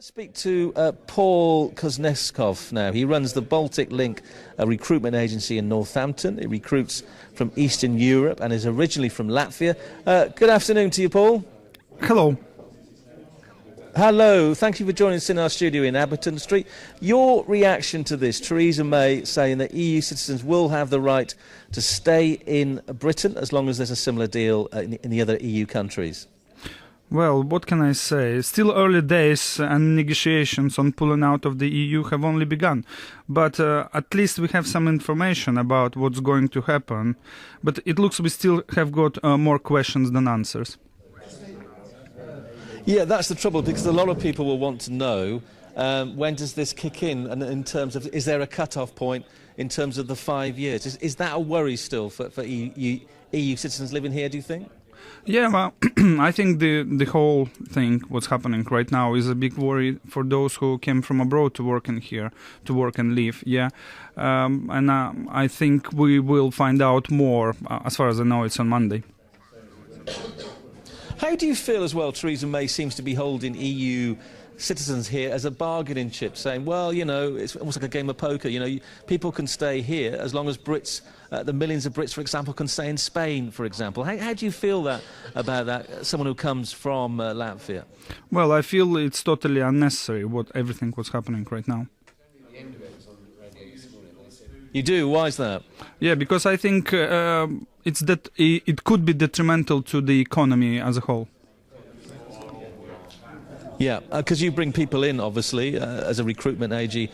Speak to Paul Kuznecovs now. He runs the Baltic Link recruitment agency in Northampton. He recruits from Eastern Europe and is originally from Latvia. Good afternoon to you, Paul. Hello. Hello. Thank you for joining us in our studio in Abberton Street. Your reaction to this, Theresa May saying that EU citizens will have the right to stay in Britain as long as there's a similar deal in the other EU countries. Well, what can I say? Still early days and negotiations on pulling out of the EU have only begun. But at least we have some information about what's going to happen. But it looks we still have got more questions than answers. Yeah, that's the trouble, because a lot of people will want to know when does this kick in, and in terms of, is there a cut-off point in terms of the 5 years? Is that a worry still for EU citizens living here, do you think? Yeah, well, I think the whole thing, what's happening right now, is a big worry for those who came from abroad to work in here, to work and live, yeah. And I think we will find out more, as far as I know, it's on Monday. How do you feel as well, Theresa May seems to be holding EU citizens here as a bargaining chip, saying, well, you know, it's almost like a game of poker, you know, people can stay here as long as Brits, the millions of Brits, for example, can stay in Spain, for example. How do you feel about that, someone who comes from Latvia? Well, I feel it's totally unnecessary, everything what's happening right now. You do? Why is that? Yeah, because I think it could be detrimental to the economy as a whole. Yeah, because you bring people in, obviously, as a recruitment agency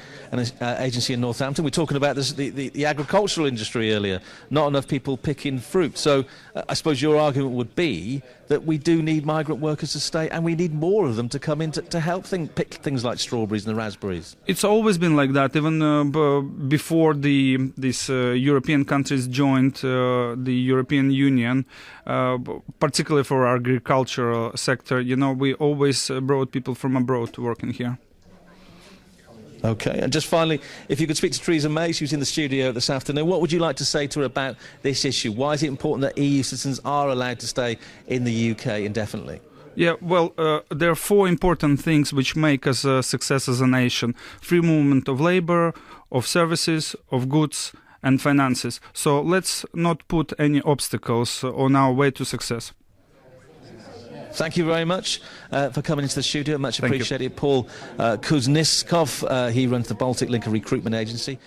in Northampton. We're talking about the agricultural industry earlier. Not enough people picking fruit. So I suppose your argument would be that we do need migrant workers to stay, and we need more of them to come in to help pick things like strawberries and raspberries. It's always been like that, even before these European countries joined the European Union, particularly for our agricultural sector. You know, we always brought people from abroad to work in here. OK, and just finally, if you could speak to Theresa May, she was in the studio this afternoon, what would you like to say to her about this issue? Why is it important that EU citizens are allowed to stay in the UK indefinitely? Yeah, well, there are 4 important things which make us a success as a nation. Free movement of labour, of services, of goods and finances. So let's not put any obstacles on our way to success. Thank you very much for coming into the studio. Much appreciated. Paul Kuznecovs, he runs the Baltic Link recruitment agency.